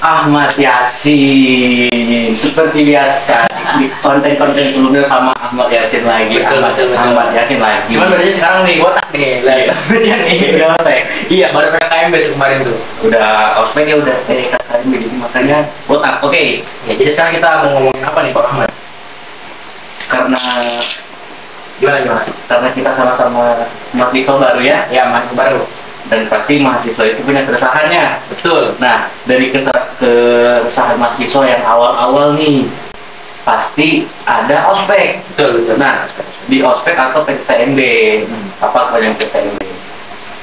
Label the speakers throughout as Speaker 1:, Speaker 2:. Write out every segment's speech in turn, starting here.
Speaker 1: Ahmad Yasin. Seperti biasa di konten-konten sebelumnya sama Ahmad Yasin lagi. Ahmad Yasin lagi.
Speaker 2: Cuman bedanya sekarang nih botak nih. Lah, bedanya nih.
Speaker 1: Udah ospek.
Speaker 2: Iya, baru PKKMB tuh kemarin tuh.
Speaker 1: Udah ospek ya udah KKMB jadi makanya botak. Oke.
Speaker 2: Ya, jadi sekarang kita mau ngomongin apa nih Pak Ahmad?
Speaker 1: Karena
Speaker 2: Gimana?
Speaker 1: karena kita sama-sama mahasiswa baru ya.
Speaker 2: Ya, mahasiswa baru.
Speaker 1: Dan pasti mahasiswa itu punya keresahannya.
Speaker 2: Betul.
Speaker 1: Nah, dari keresahan mahasiswa yang awal-awal nih, pasti ada ospek.
Speaker 2: Betul.
Speaker 1: Nah, di ospek atau PTMB, apa yang PTMB?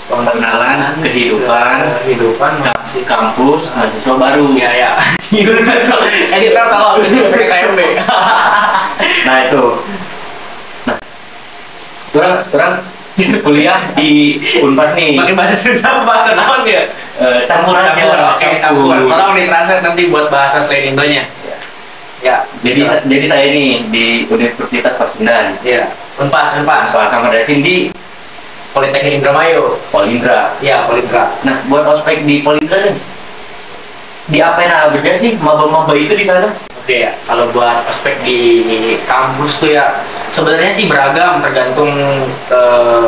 Speaker 1: Pengenalan kehidupan kampus mahasiswa baru.
Speaker 2: Ya. Editor kalau PKKMB.
Speaker 1: Nah itu. Nah, kurang kuliah di Unpas nih.
Speaker 2: Pakai bahasa Sunda, bahasa naon ya?
Speaker 1: Campur aja.
Speaker 2: Oke, campur. Tolong ditranslate nanti buat bahasa selain Indonya. Ya.
Speaker 1: Jadi saya nih di Universitas Pasundan.
Speaker 2: Iya. Unpas.
Speaker 1: Ahmad Yasin di
Speaker 2: Politeknik Indramayu.
Speaker 1: Polindra.
Speaker 2: Iya, Polindra.
Speaker 1: Nah, buat ospek di Polindra nih, diapain aja sih maba-maba itu di sana?
Speaker 2: Oke ya, kalau buat ospek di kampus tuh ya sebenarnya sih beragam tergantung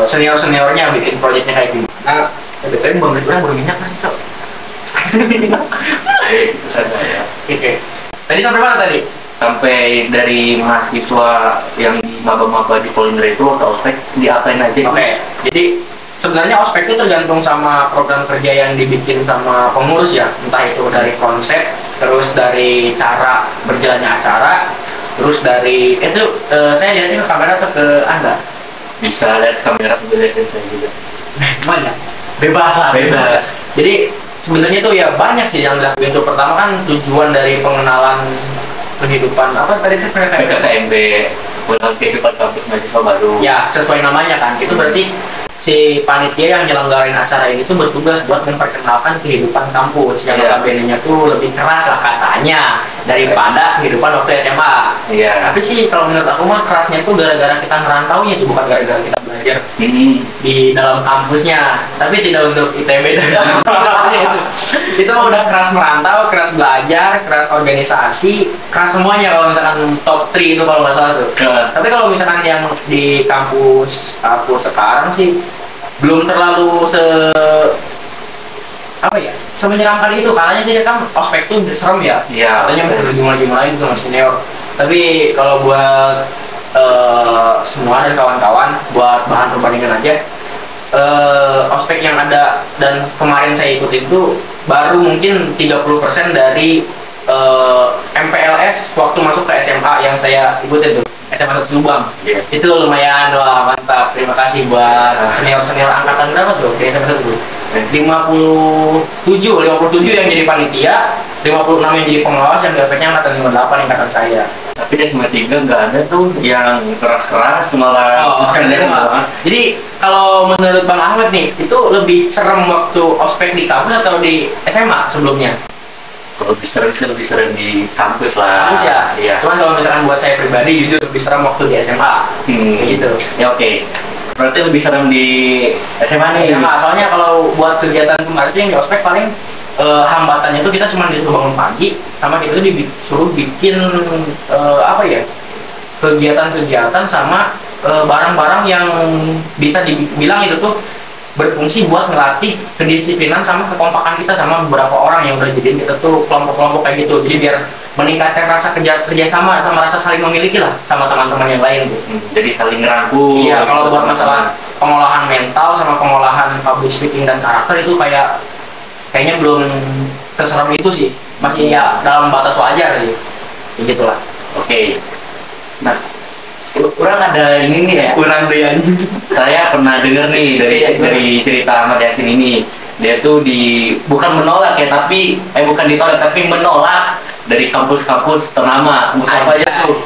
Speaker 2: senior-seniornya bikin proyeknya kayak gimana. Nah, BTW baru minyak kan, Cok? Oke. Tadi sampai mana tadi?
Speaker 1: Sampai dari mahasiswa yang di maba-maba di Polindra itu waktu ospek diapain aja sih?
Speaker 2: Oke, jadi sebenarnya ospek itu tergantung sama program kerja yang dibikin sama pengurus ya, entah itu dari konsep, terus dari cara berjalannya acara, terus dari itu saya lihatnya ke kamera atau ke Anda?
Speaker 1: Bisa lihat kamera sebenarnya saya juga.
Speaker 2: Banyak. Bebas. Jadi sebenarnya tuh ya banyak sih yang dilakuin. Itu pertama kan tujuan dari pengenalan kehidupan apa tadi itu
Speaker 1: PKKMB, ulang kehidupan kampus mahasiswa baru.
Speaker 2: Ya, sesuai namanya kan. Itu berarti si panitia yang nyelenggarain acara ini tuh bertugas buat memperkenalkan kehidupan kampus yang notabene-nya tuh lebih keras lah katanya daripada kehidupan waktu SMA.
Speaker 1: Iya.
Speaker 2: Tapi sih kalau menurut aku mah kerasnya tuh gara-gara kita ngerantaunya sih, bukan gara-gara kita belajar di dalam kampusnya. Tapi tidak untuk ITB dan itu mah udah keras merantau, keras belajar, keras organisasi, keras semuanya kalau misalkan top 3 itu kalau nggak salah tuh. Tapi kalau misalkan yang di kampus aku sekarang sih belum terlalu semenyeramkan itu. Katanya sih kan ospek tuh serem ya.
Speaker 1: Iya.
Speaker 2: Katanya mau dimulai sama senior. Tapi kalau buat semua dan kawan-kawan buat bahan perbandingan aja, ospek yang ada dan kemarin saya ikutin tuh baru mungkin 30% dari MPLS waktu masuk ke SMA yang saya ikutin tuh. SMA 1 Subang. Itu lumayan, wah mantap. Terima kasih buat senior-senior angkatan berapa tuh? Di SMA 1 tuh? 57 yang jadi panitia, 56 yang jadi pengawas, yang efeknya angkatan 58 angkatan saya.
Speaker 1: Tapi di SMA 3 nggak ada tuh yang keras-keras malah kerja semua.
Speaker 2: Jadi kalau menurut Bang Ahmad nih, itu lebih serem waktu ospek di kampus atau di SMA sebelumnya?
Speaker 1: Kalau lebih serem di kampus lah.
Speaker 2: Kampus ya?
Speaker 1: Iya.
Speaker 2: Cuman kalau misalkan buat saya pribadi, jujur lebih serem waktu di SMA. Gitu.
Speaker 1: Ya oke. Berarti lebih serem di SMA nih?
Speaker 2: SMA, soalnya kalau buat kegiatan kemarin tuh yang di ospek paling hambatannya tuh kita cuma disuruh bangun pagi, sama kita tuh disuruh bikin kegiatan-kegiatan sama barang-barang yang bisa dibilang itu tuh berfungsi buat ngelatih kedisiplinan sama kekompakan kita sama beberapa orang yang udah jadiin kita tuh kelompok-kelompok kayak gitu. Jadi biar meningkatkan rasa kerjasama sama rasa saling memiliki lah sama teman-teman yang lain tuh.
Speaker 1: Jadi saling rangkul.
Speaker 2: Iya, kalau buat masalah pengolahan mental sama pengolahan public speaking dan karakter itu kayaknya belum seserem itu sih. Masih ya dalam batas wajar sih. Ya gitulah.
Speaker 1: Oke. Nah, kurang ada ini nih ya.
Speaker 2: Kurang deh anjing.
Speaker 1: Saya pernah dengar nih dari cerita Ahmad Yasin ini. Dia tuh bukan menolak ya, bukan ditolak tapi menolak dari kampus-kampus ternama. Kampus apa aja tuh?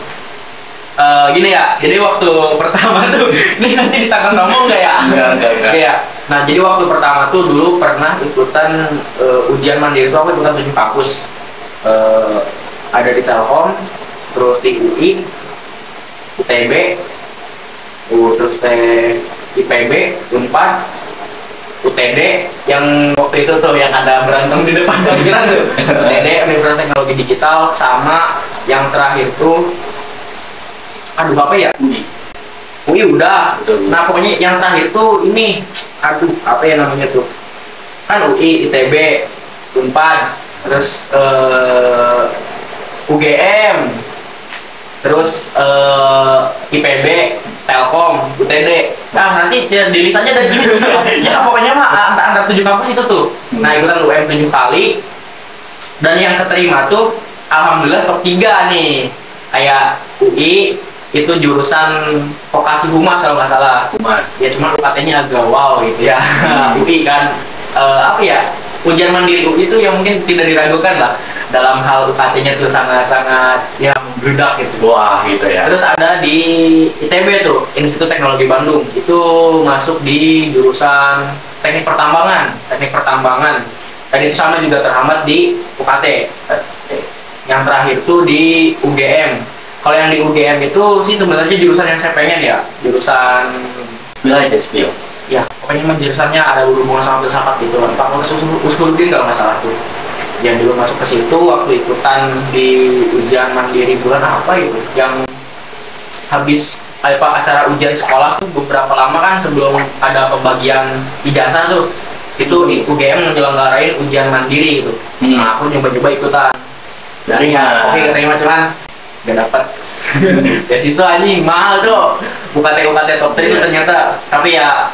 Speaker 2: Gini ya, jadi waktu pertama tuh, ini nanti disangka sombong nggak ya?
Speaker 1: Enggak.
Speaker 2: Iya. Nah, jadi waktu pertama tuh dulu pernah ikutan ujian mandiri tuh, aku ikutan 7 kampus. Ada di Telkom, terus di UI, UTB, terus IPB, Unpad, UTD, yang waktu itu tuh yang ada berantem di depan parkiran tuh. UTD, teknologi digital, sama yang terakhir tuh aduh apa ya, UI udah.
Speaker 1: Betul.
Speaker 2: Nah pokoknya yang terakhir tuh ini, aduh apa ya namanya tuh, kan UI, ITB, Unpad, terus UGM, terus IPB, Telkom, UTD. Nah nanti ya, di list aja dari gini. Ya pokoknya mah antara 7 kampus itu tuh. Nah ikutan UM 7 kali. Dan yang keterima tuh alhamdulillah top 3 nih. Kayak UI itu jurusan vokasi humas kalau nggak salah.
Speaker 1: Humas.
Speaker 2: Ya cuma UKT-nya agak wow gitu ya. UI kan apa ya? Ujian mandiri UI itu yang mungkin tidak diragukan lah dalam hal UKT-nya tuh sangat-sangat yang berudak gitu.
Speaker 1: Wah gitu ya.
Speaker 2: Terus ada di ITB tuh, Institut Teknologi Bandung. Itu masuk di jurusan Teknik Pertambangan. Dan itu sama juga terhambat di UKT. Yang terakhir tuh di UGM. Kalau yang di UGM itu sih sebenarnya jurusan yang saya pengen ya, jurusan
Speaker 1: Wilayah Spill.
Speaker 2: ya pokoknya mah jurusannya ada hubungan sama filsafat gitu. Fakultas Uskuluddin kalau nggak salah tuh. Yang dulu masuk ke situ waktu ikutan di ujian mandiri bulan apa gitu, yang habis acara ujian sekolah tuh beberapa lama kan sebelum ada pembagian ijazah tuh, itu di UGM menyelenggarain ujian mandiri gitu. Nah aku nyoba-nyoba ikutan. Dari ya oke keterima cuman gak dapat. Beasiswa anjing mahal cok. UKT top 3 itu ternyata. Tapi ya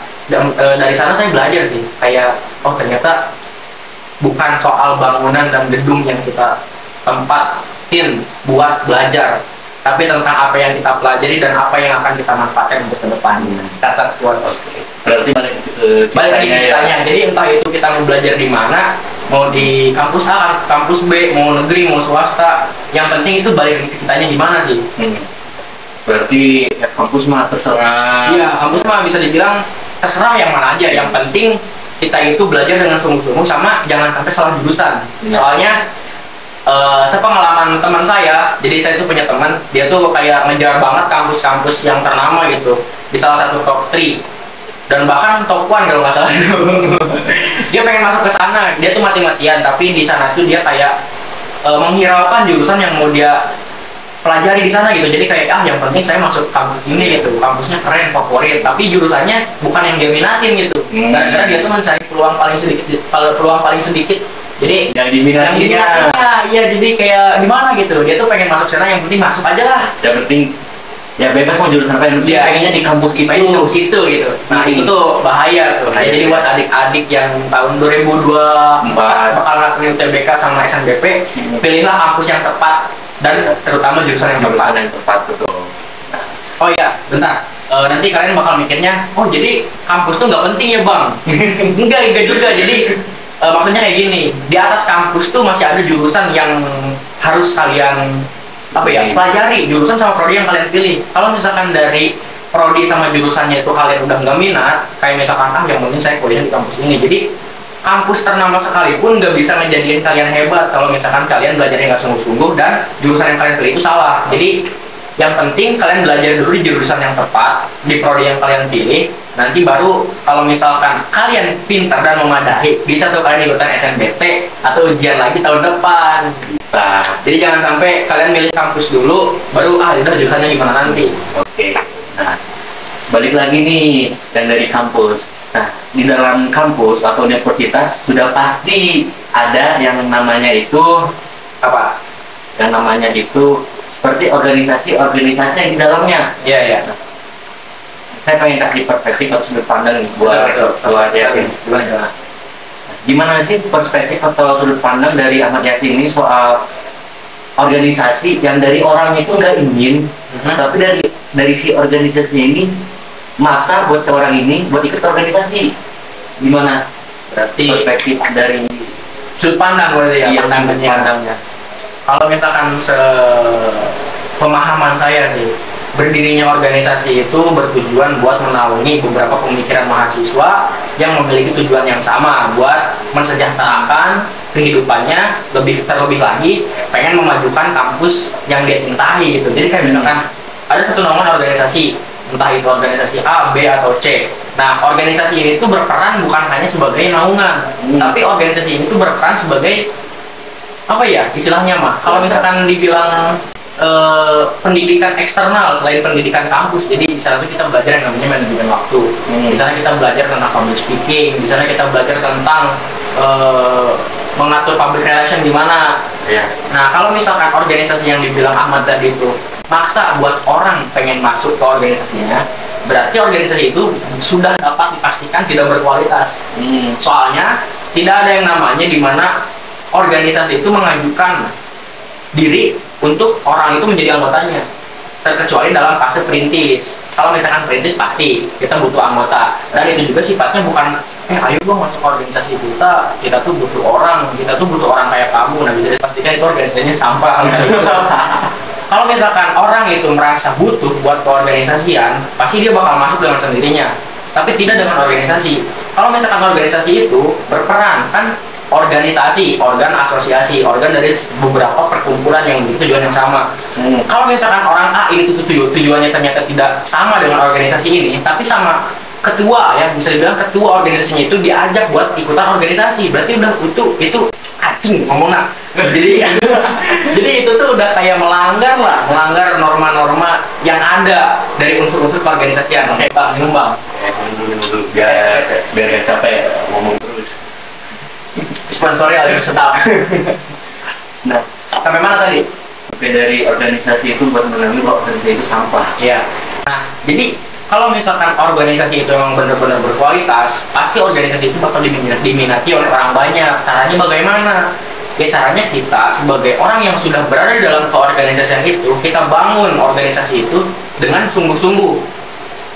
Speaker 2: dari sana saya belajar sih, kayak oh ternyata bukan soal bangunan dan gedung yang kita tempatin buat belajar, tapi tentang apa yang kita pelajari dan apa yang akan kita manfaatkan untuk kedepannya. Catat buat.
Speaker 1: Berarti
Speaker 2: balik lagi ditanya. Jadi entah itu kita mau belajar di mana, mau di kampus A, kampus B, mau negeri, mau swasta, yang penting itu balik ke kitanya di mana sih.
Speaker 1: Berarti ya, kampus mah terserah.
Speaker 2: Iya, kampus mah bisa dibilang terserah yang mana aja. Yang penting kita itu belajar dengan sungguh-sungguh, sama jangan sampai salah jurusan. Soalnya sepengalaman teman saya, jadi saya tuh punya teman, dia tuh kayak ngejar banget kampus-kampus yang ternama gitu di salah satu top 3 dan bahkan top 1 kalau nggak salah. Dia pengen masuk ke sana, dia tuh mati-matian, tapi di sana tuh dia kayak menghiraukan jurusan yang mau dia pelajari di sana gitu. Jadi kayak yang penting saya masuk kampus ini gitu, kampusnya keren, favorit, tapi jurusannya bukan yang dia minatin gitu. Karena dia tuh mencari peluang paling sedikit. Jadi
Speaker 1: yang diminatinya.
Speaker 2: Iya, jadi kayak gimana gitu. Dia tuh pengen masuk sana, yang penting masuk aja lah.
Speaker 1: Yang penting ya bebas mau jurusan apa, yang penting pengennya di kampus itu.
Speaker 2: Pengen di kampus itu gitu. Nah itu tuh bahaya tuh. Jadi buat adik-adik yang tahun 2024 bakal ngelakuin UTBK sama SNBP, pilihlah kampus yang tepat dan terutama jurusan yang tepat.
Speaker 1: Betul.
Speaker 2: Oh iya, bentar. Nanti kalian bakal mikirnya, oh jadi kampus tuh nggak penting ya bang? Enggak juga. Jadi maksudnya kayak gini, di atas kampus tuh masih ada jurusan yang harus kalian pelajari, jurusan sama prodi yang kalian pilih. Kalau misalkan dari prodi sama jurusannya itu kalian udah nggak minat, kayak misalkan yang penting saya kuliah di kampus ini, jadi kampus ternama sekalipun nggak bisa ngejadiin kalian hebat kalau misalkan kalian belajarnya nggak sungguh-sungguh dan jurusan yang kalian pilih itu salah. Jadi yang penting kalian belajar dulu di jurusan yang tepat, di prodi yang kalian pilih. Nanti baru kalau misalkan kalian pintar dan memadai, bisa tuh kalian ikutan SNBT atau ujian lagi tahun depan. Bisa. Jadi jangan sampai kalian milih kampus dulu, baru udah jurusannya gimana nanti.
Speaker 1: Oke. Nah, balik lagi nih, dan dari kampus. Nah, di dalam kampus atau universitas sudah pasti ada yang namanya itu
Speaker 2: Apa?
Speaker 1: Yang namanya itu seperti organisasi-organisasi yang di dalamnya.
Speaker 2: Iya.
Speaker 1: Saya pengen kasih perspektif atau sudut pandang nih buat Yasin. Gimana sih perspektif atau sudut pandang dari Ahmad Yasin ini soal organisasi yang dari orangnya itu nggak ingin, tapi dari si organisasi ini maksa buat seorang ini buat ikut organisasi. Gimana? Berarti perspektif dari
Speaker 2: sudut pandang berarti ya, pandangnya. Kalau misalkan pemahaman saya sih, berdirinya organisasi itu bertujuan buat menaungi beberapa pemikiran mahasiswa yang memiliki tujuan yang sama buat mensejahterakan kehidupannya, terlebih lagi pengen memajukan kampus yang dia cintai gitu. Jadi kayak misalkan ada satu naungan organisasi, entah itu organisasi A, B, atau C. Nah, organisasi ini tuh berperan bukan hanya sebagai naungan, tapi organisasi ini tuh berperan sebagai apa ya istilahnya mah, kalau misalkan dibilang pendidikan eksternal selain pendidikan kampus, jadi di sana tuh kita belajar yang namanya manajemen waktu. Di sana kita belajar tentang public speaking, di sana kita belajar tentang mengatur public relation gimana. Nah, kalau misalkan organisasi yang dibilang Ahmad tadi itu maksa buat orang pengen masuk ke organisasinya, berarti organisasi itu sudah dapat dipastikan tidak berkualitas. Soalnya tidak ada yang namanya di mana organisasi itu mengajukan diri untuk orang itu menjadi anggotanya, terkecuali dalam fase perintis. Kalau misalkan perintis pasti kita butuh anggota, dan itu juga sifatnya bukan ayo dong masuk organisasi kita tuh butuh orang kayak kamu. Nah, bisa dipastikan itu organisasinya sampah. Kalau misalkan orang itu merasa butuh buat keorganisasian, pasti dia bakal masuk dengan sendirinya, tapi tidak dengan organisasi. Kalau misalkan organisasi itu berperan, kan organisasi, organ asosiasi, organ dari beberapa perkumpulan yang tujuan yang sama. Kalau misalkan orang A ini tujuannya ternyata tidak sama dengan organisasi ini, tapi sama ketua, ya bisa dibilang ketua organisasinya itu diajak buat ikutan organisasi, berarti udah itu acing ngomongnya. Jadi itu tuh udah kayak melanggar norma-norma yang ada dari unsur-unsur keorganisasian. Oke, Bang, minum Bang.
Speaker 1: Dulu biar gak capek ngomong terus.
Speaker 2: Sponsori Alif Setap.
Speaker 1: Nah,
Speaker 2: sampai mana tadi?
Speaker 1: Sampai dari organisasi itu buat menangani bahwa organisasi itu sampah.
Speaker 2: Iya. Nah, jadi kalau misalkan organisasi itu memang benar-benar berkualitas, pasti organisasi itu bakal diminati oleh orang banyak. Caranya bagaimana? Ya caranya kita sebagai orang yang sudah berada di dalam keorganisasian itu, kita bangun organisasi itu dengan sungguh-sungguh,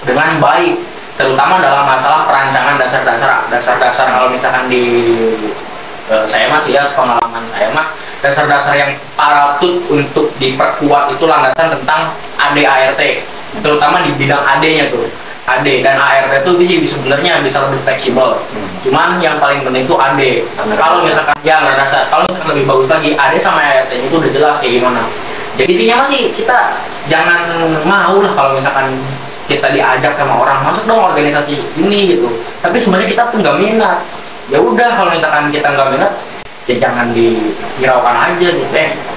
Speaker 2: dengan baik, terutama dalam masalah perancangan dasar-dasar. Kalau misalkan di saya masih ya pengalaman saya mah, dasar-dasar yang patut untuk diperkuat itu landasan tentang AD/ART, terutama di bidang AD-nya tuh. AD dan ART itu sebenarnya bisa lebih fleksibel. Cuman yang paling penting itu AD. Kalau misalkan kalau misalkan lebih bagus lagi, AD sama ART-nya itu udah jelas kayak gimana. Jadi intinya masih kita jangan mau lah kalau misalkan kita diajak sama orang masuk dong organisasi ini gitu. Tapi sebenarnya kita pun nggak minat. Ya udah, kalau misalkan kita nggak minat, ya jangan dihiraukan aja gitu.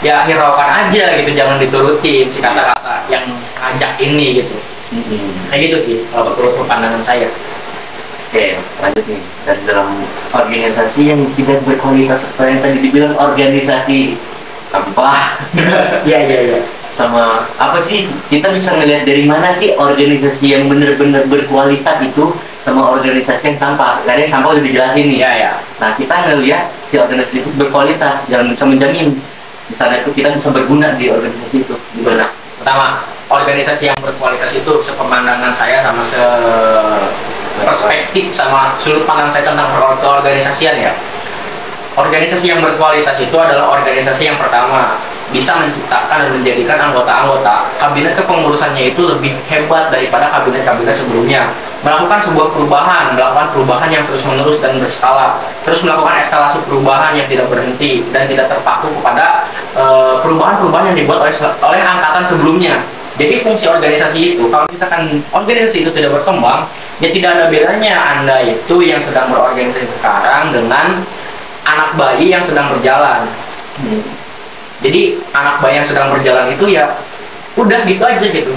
Speaker 2: Ya hiraukan aja gitu, jangan diturutin si kata-kata yang ngajak ini gitu. Kayak gitu sih kalau menurut pandangan saya.
Speaker 1: Oke, lanjut nih. Dari dalam organisasi yang tidak berkualitas, seperti yang tadi dibilang organisasi sampah.
Speaker 2: Iya.
Speaker 1: Sama apa sih, kita bisa ngelihat dari mana sih organisasi yang benar-benar berkualitas itu sama organisasi yang sampah. Karena yang sampah udah dijelasin nih.
Speaker 2: Iya.
Speaker 1: Nah, kita ngelihat si organisasi itu berkualitas yang bisa menjamin misalnya itu kita bisa berguna di organisasi itu. Gimana?
Speaker 2: Pertama, organisasi yang berkualitas itu sepemandangan saya sama perspektif sama sudut pandang saya tentang keorganisasian ya. Organisasi yang berkualitas itu adalah organisasi yang pertama bisa menciptakan dan menjadikan anggota-anggota kabinet kepengurusannya itu lebih hebat daripada kabinet-kabinet sebelumnya. Melakukan sebuah melakukan perubahan yang terus-menerus dan berskala, terus melakukan eskalasi perubahan yang tidak berhenti dan tidak terpaku kepada perubahan-perubahan yang dibuat oleh angkatan sebelumnya. Jadi fungsi organisasi itu, kalau misalkan organisasi itu tidak berkembang, ya tidak ada bedanya Anda itu yang sedang berorganisasi sekarang dengan anak bayi yang sedang berjalan. Jadi anak bayi yang sedang berjalan itu ya udah gitu aja gitu.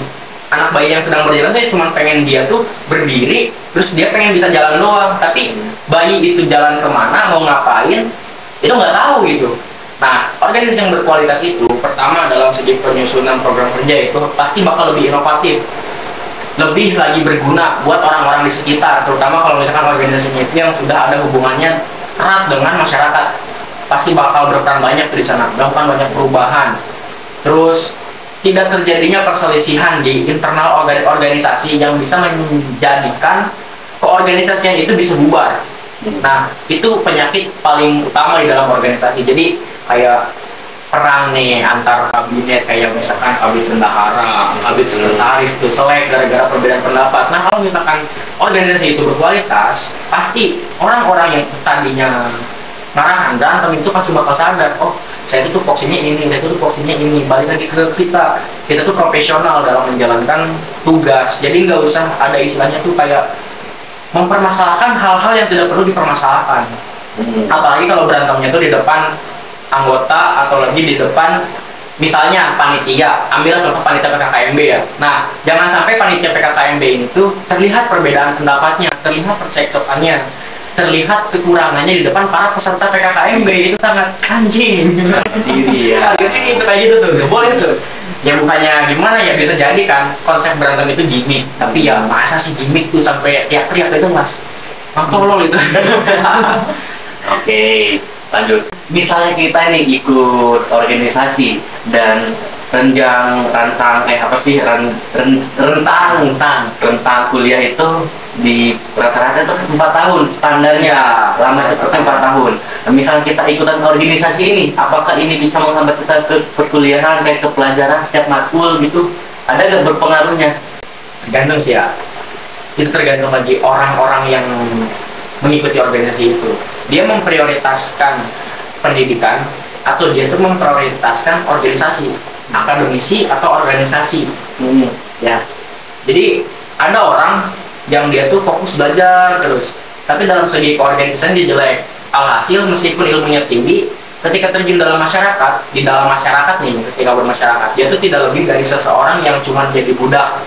Speaker 2: Anak bayi yang sedang berjalan tuh cuma pengen dia tuh berdiri, terus dia pengen bisa jalan doang. Tapi bayi itu jalan kemana, mau ngapain, itu nggak tahu gitu. Nah, organisasi yang berkualitas itu pertama dalam segi penyusunan program kerja itu pasti bakal lebih inovatif, lebih lagi berguna buat orang-orang di sekitar, terutama kalau misalkan organisasinya itu yang sudah ada hubungannya erat dengan masyarakat, pasti bakal berperan banyak di sana, melakukan banyak perubahan. Terus tidak terjadinya perselisihan di internal organisasi yang bisa menjadikan keorganisasian itu bisa bubar. Nah, itu penyakit paling utama di dalam organisasi. Jadi kayak perang nih antar kabinet, kayak misalkan kabit bendahara, kabit sekretaris itu selek gara-gara perbedaan pendapat. Nah, kalau misalkan organisasi itu berkualitas, pasti orang-orang yang tadinya marahan berantem itu pasti bakal sadar, oh saya itu porsinya ini, saya itu porsinya ini. Balik lagi ke kita tuh profesional dalam menjalankan tugas. Jadi nggak usah ada istilahnya tuh kayak mempermasalahkan hal-hal yang tidak perlu dipermasalahkan. Apalagi kalau berantemnya tuh di depan anggota atau lagi di depan misalnya panitia, ambil contoh panitia PKKMB ya. Nah, jangan sampai panitia PKKMB itu terlihat perbedaan pendapatnya, terlihat percekcokannya, terlihat kekurangannya di depan para peserta PKKMB. Itu sangat anjing.
Speaker 1: Diri ya.
Speaker 2: Jadi itu kayak gitu tuh, nggak boleh tuh. Ya bukannya gimana ya, bisa jadi kan konsep berantem itu gimmick, tapi ya masa sih gimmick tuh sampai teriak-teriak itu mas, tolol itu.
Speaker 1: Oke, lanjut. Misalnya kita nih ikut organisasi dan rentang rentang kuliah itu di rata-rata itu 4 tahun standarnya, lama itu 4 tahun. Nah, misalnya kita ikutan organisasi ini, apakah ini bisa menghambat kita ke perkuliahan, kayak ke pelajaran setiap matkul gitu? Ada nggak berpengaruhnya?
Speaker 2: Tergantung sih ya, itu tergantung lagi orang-orang yang mengikuti organisasi itu. Dia memprioritaskan pendidikan atau dia tuh memprioritaskan organisasi, akademisi atau organisasi. Ya, jadi ada orang yang dia tuh fokus belajar terus, tapi dalam segi keorganisasian dia jelek. Alhasil meskipun ilmunya tinggi, ketika terjun dalam masyarakat, di dalam masyarakat nih, ketika bermasyarakat, dia tuh tidak lebih dari seseorang yang cuma jadi budak.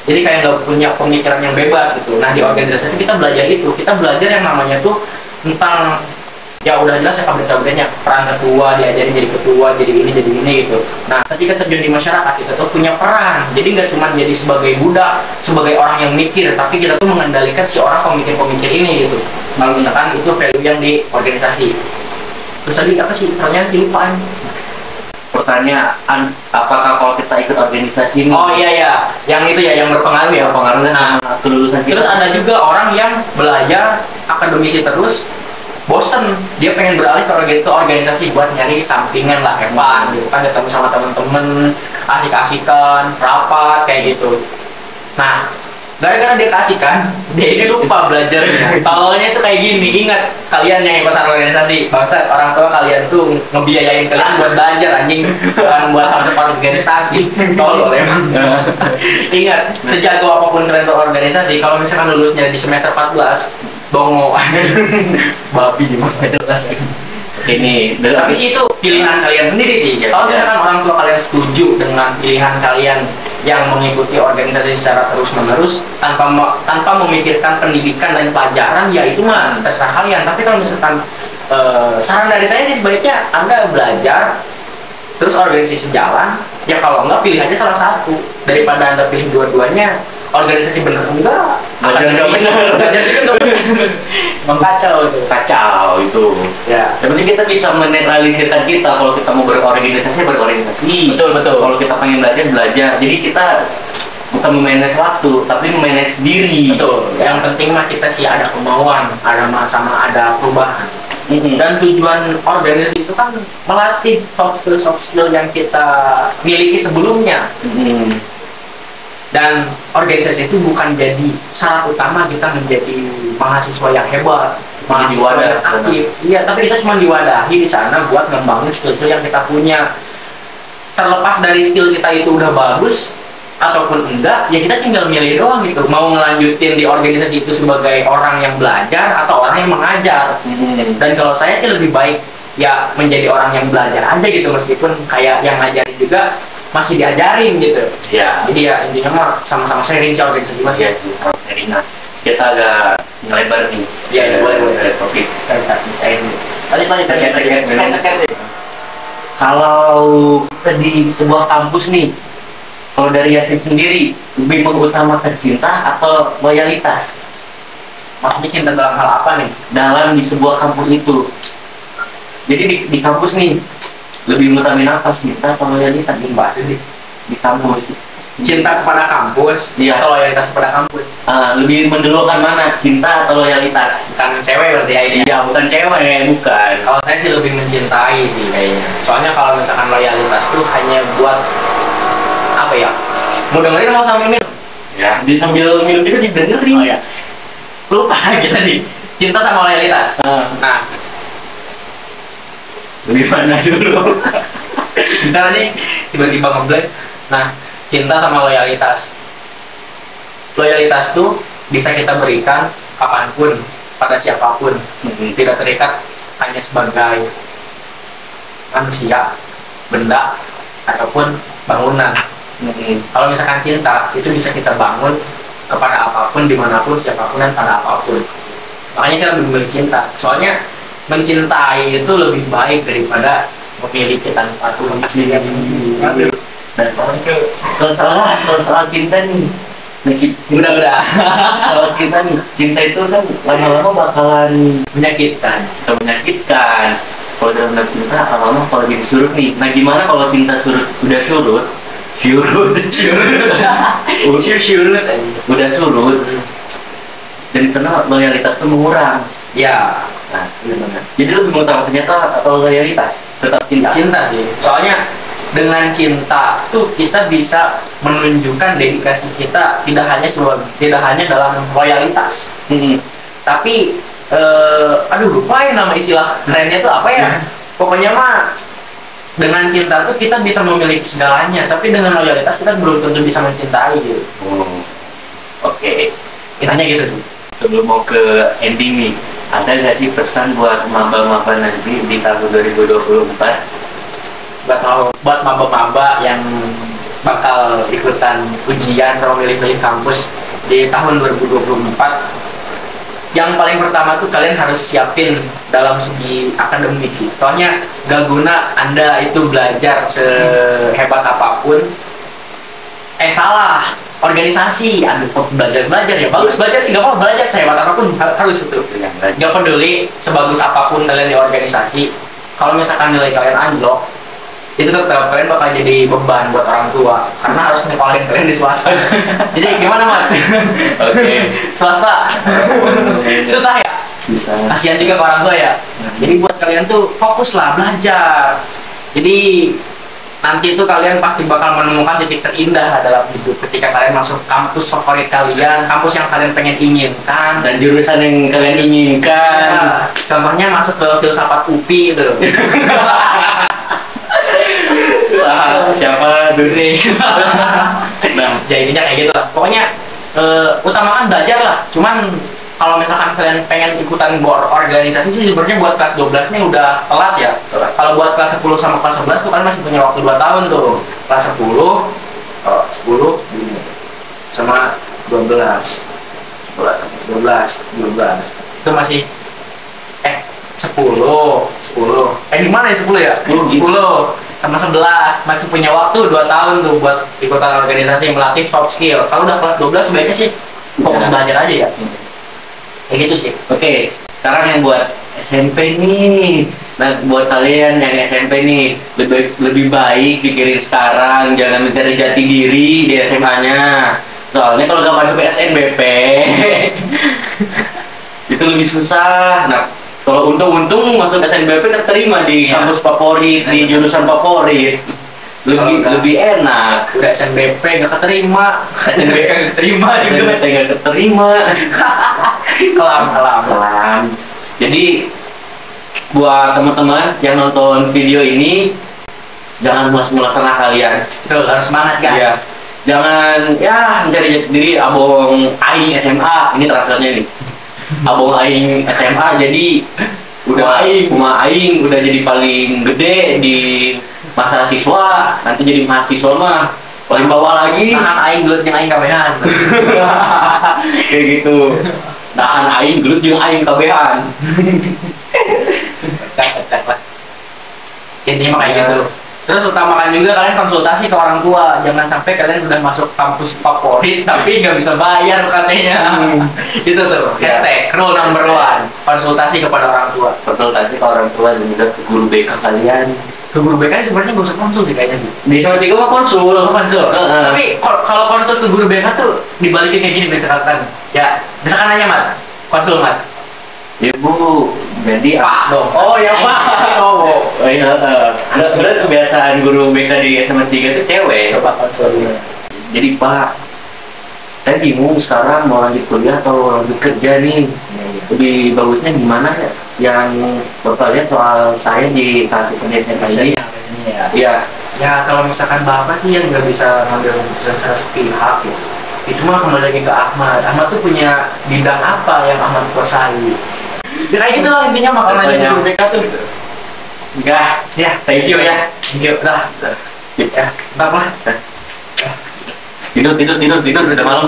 Speaker 2: Jadi kayak nggak punya pemikiran yang bebas gitu. Nah di organisasi kita belajar itu, kita belajar yang namanya tuh tentang ya udah jelas ya kabar-kabarnya, peran ketua, diajarin jadi ketua, jadi ini gitu. Nah ketika terjun di masyarakat kita tuh punya peran, jadi nggak cuma jadi sebagai budak, sebagai orang yang mikir, tapi kita tuh mengendalikan si orang pemikir-pemikir ini gitu. Kalau misalkan itu value yang di organisasi. Terus tadi apa sih pertanyaan sih, lupa.
Speaker 1: Pertanyaan, apakah kalau kita ikut organisasi ini?
Speaker 2: Oh iya ya, yang itu ya yang berpengaruh ya,
Speaker 1: pengaruhnya sama kelulusan kita.
Speaker 2: Terus ada juga orang yang belajar akademisi terus bosen, dia pengen beralih ke organisasi buat nyari sampingan lah, hebat gitu kan, ketemu sama temen-temen, asik-asikan, rapat kayak gitu. Nah gara-gara dia kasihkan, dia ini lupa belajarnya. Tololnya itu kayak gini, ingat kalian yang ikutan organisasi, bangsat, orang tua kalian tuh ngebiayain kalian buat belajar anjing, bukan buat masuk organisasi. Tolol emang. Ingat, sejago apapun kalian berorganisasi, kalau misalkan lulusnya di semester 14, bongo. Babi gimana jelas.
Speaker 1: Ini
Speaker 2: tapi sih itu pilihan kalian sendiri sih. Kalau misalkan orang tua kalian setuju dengan pilihan kalian yang mengikuti organisasi secara terus-menerus tanpa memikirkan pendidikan dan pelajaran, ya itu mah terserah kalian. Tapi kalau misalkan saran dari saya sih sebaiknya Anda belajar terus organisasi sejalan, ya kalau enggak pilih aja salah satu daripada Anda pilih dua-duanya. Organisasi bener enggak,
Speaker 1: belajar nggak bener,
Speaker 2: belajar juga nggak bener,
Speaker 1: kacau itu.
Speaker 2: Ya.
Speaker 1: Yang penting kita bisa menetralisirkan kita, kalau kita mau berorganisasi.
Speaker 2: Betul.
Speaker 1: Kalau kita pengen belajar. Jadi kita bukan memanage waktu, tapi memanage diri.
Speaker 2: Betul. Yang penting mah kita sih ada kemauan, sama ada perubahan. Dan tujuan organisasi itu kan melatih soft skill yang kita miliki sebelumnya. Dan organisasi itu bukan jadi syarat utama kita menjadi mahasiswa yang hebat, mahasiswa yang aktif. Iya, tapi kita cuma diwadahi di sana buat ngembangin skill-skill yang kita punya. Terlepas dari skill kita itu udah bagus ataupun enggak, ya kita tinggal milih doang gitu. Mau ngelanjutin di organisasi itu sebagai orang yang belajar atau orang yang mengajar. Dan kalau saya sih lebih baik ya menjadi orang yang belajar aja gitu, meskipun kayak yang ngajarin juga masih diajarin gitu.
Speaker 1: Ya.
Speaker 2: Jadi ya intinya mah sama-sama sharing sih organisasi mas ya.
Speaker 1: Sharing. Nah, kita agak ngelebar nih.
Speaker 2: Iya, boleh.
Speaker 1: Topik.
Speaker 2: Lanjut.
Speaker 1: Kalau di sebuah kampus nih, kalau dari Yasin sendiri lebih mengutamakan cinta atau loyalitas?
Speaker 2: Maksudnya cinta dalam hal apa nih?
Speaker 1: Dalam di sebuah kampus itu. Jadi di kampus nih, lebih mengutamain apa, cinta atau loyalitas?
Speaker 2: Bahas ini
Speaker 1: di kampus.
Speaker 2: Cinta kepada kampus,
Speaker 1: iya,
Speaker 2: atau loyalitas kepada kampus?
Speaker 1: Lebih mendulukan mana, cinta atau loyalitas?
Speaker 2: Bukan cewek berarti ya ini?
Speaker 1: Iya, bukan cewek, bukan.
Speaker 2: Kalau saya sih lebih mencintai sih kayaknya. Soalnya kalau misalkan loyalitas tuh hanya buat apa ya? Mau dengerin mau sambil minum?
Speaker 1: Ya, di sambil minum juga didengerin.
Speaker 2: Oh ya. Lupa kita nih. Cinta sama loyalitas. Nah,
Speaker 1: lebih mana dulu?
Speaker 2: bentar aja tiba-tiba ngeblank. Nah, cinta sama loyalitas. Loyalitas tuh bisa kita berikan kapanpun pada siapapun, tidak terikat hanya sebagai manusia, benda, ataupun bangunan. Kalau misalkan cinta, itu bisa kita bangun kepada apapun, dimanapun, siapapun, dan pada apapun. Makanya saya lebih memilih cinta. Soalnya mencintai itu lebih baik daripada memiliki tanpa tulus.
Speaker 1: Dan kalau soal cinta nih,
Speaker 2: Udah.
Speaker 1: kalau cinta itu kan lama-lama bakalan
Speaker 2: Menyakitkan.
Speaker 1: menyakitkan. Kalau dalam cinta lama-lama kalau jadi surut nih. Nah gimana kalau cinta udah surut, udah surut, dan di sana loyalitas tuh mengurang.
Speaker 2: Ya,
Speaker 1: Nah, gimana? Jadi lebih mengutamakan cinta atau loyalitas? Tetap cinta.
Speaker 2: cinta sih. Soalnya dengan cinta tuh kita bisa menunjukkan dedikasi kita tidak hanya dalam loyalitas, tapi aduh lupa ya nama istilah kerennya tuh apa ya. Pokoknya mah dengan cinta tuh kita bisa memiliki segalanya, tapi dengan loyalitas kita belum tentu bisa mencintai gitu.
Speaker 1: Oke.
Speaker 2: Intinya gitu sih.
Speaker 1: Sebelum mau ke ending nih, ada nggak sih pesan buat maba-maba nanti di tahun 2024?
Speaker 2: Buat maba-maba yang bakal ikutan ujian sama milih-milih kampus di tahun 2024, yang paling pertama tuh kalian harus siapin dalam segi akademik sih. Soalnya gak guna Anda itu belajar sehebat apapun, salah organisasi, belajar ya bagus, belajar sih, gak apa belajar sehebat apapun harus itu. Gak peduli sebagus apapun kalian di organisasi, kalau misalkan nilai kalian anjlok, itu tetap kalian bakal jadi beban buat orang tua karena harus nyekolin kalian di swasta. Jadi gimana Mat?
Speaker 1: Oke.
Speaker 2: Swasta susah ya?
Speaker 1: Bisa.
Speaker 2: Kasihan juga ke orang tua ya. Jadi buat kalian tuh fokuslah belajar. Jadi nanti tuh kalian pasti bakal menemukan titik terindah dalam hidup ketika kalian masuk kampus favorit kalian, kampus yang kalian pengen inginkan,
Speaker 1: Dan jurusan yang kalian inginkan.
Speaker 2: ya, contohnya masuk ke filsafat UPI itu.
Speaker 1: Siapa tuh?
Speaker 2: Nah, ya intinya kayak gitu lah. Pokoknya utamakan belajar lah. Cuman kalau misalkan kalian pengen ikutan organisasi sih sebenarnya buat kelas 12 nya udah telat ya. Kalau buat kelas 10 sama kelas 11 tuh kan masih punya waktu 2 tahun tuh. Kelas 10 sama 12 itu masih 10 di mana ya 10 ya? 10 sama 11 masih punya waktu 2 tahun tuh buat ikutan organisasi yang melatih soft skill. Kalau udah kelas 12 sebaiknya sih fokus belajar aja ya. Kayak gitu sih.
Speaker 1: Oke, sekarang yang buat SMP nih. Nah, buat kalian yang SMP nih, lebih baik pikirin sekarang, jangan mencari jati diri di SMA-nya. Soalnya kalau gak masuk ke SNBP itu lebih susah. Nah, kalau untung-untung masuk SNBP terterima di kampus favorit, di jurusan favorit. Lebih enak.
Speaker 2: Udah SNBP gak keterima, SNBP gak keterima juga.
Speaker 1: SNBP gak keterima.
Speaker 2: Kelam.
Speaker 1: Jadi buat teman-teman yang nonton video ini, jangan mulas-mulas setengah kalian.
Speaker 2: Tuh, harus semangat guys.
Speaker 1: Ya. Jangan mencari jati diri abong aing SMA. Ini translate-nya nih. Abong aing SMA jadi udah aing udah jadi paling gede di masa siswa, nanti jadi mahasiswa mah paling bawah lagi.
Speaker 2: Nahan aing gelut jeung aing kabehan.
Speaker 1: Kayak gitu. Nahan aing gelut jeung aing kabehan.
Speaker 2: Cek lah. Intinya mah kayak gitu. Terus utamakan juga kalian konsultasi ke orang tua. Jangan sampai kalian udah masuk kampus favorit tapi nggak bisa bayar katanya. Itu tuh hashtag rule number 1, konsultasi kepada orang tua.
Speaker 1: Konsultasi ke orang tua dan juga ke guru BK kalian.
Speaker 2: Ke guru BK sebenarnya nggak usah konsul sih kayaknya.
Speaker 1: Di SMA 3 mah konsul.
Speaker 2: Tapi kalau konsul ke guru BK tuh dibalikin kayak gini misalkan. Ya, misalkan nanya Mat, konsul Mat.
Speaker 1: Ibu, jadi
Speaker 2: Pak dong.
Speaker 1: Oh ya Pak.
Speaker 2: Cowok.
Speaker 1: Oh iya. Sebenarnya kebiasaan guru BK di SMA 3 itu cewek.
Speaker 2: Coba konsul dulu.
Speaker 1: Jadi Pak, saya bingung sekarang mau lanjut kuliah atau lanjut kerja nih. Lebih bagusnya gimana ya? Yang Bapak lihat soal saya di kartu pendidikan ini. Iya.
Speaker 2: Ya kalau misalkan Bapak sih yang nggak bisa ngambil keputusan secara sepihak gitu. Itu mah kembali lagi ke Ahmad. Ahmad tuh punya bidang apa yang Ahmad kuasai. Kayak gitu lah intinya, makanya guru BK tuh gitu.
Speaker 1: Enggak,
Speaker 2: Ya,
Speaker 1: thank you ya.
Speaker 2: thank you. Udah. Ya, ntar lah.
Speaker 1: Tidur, udah malam.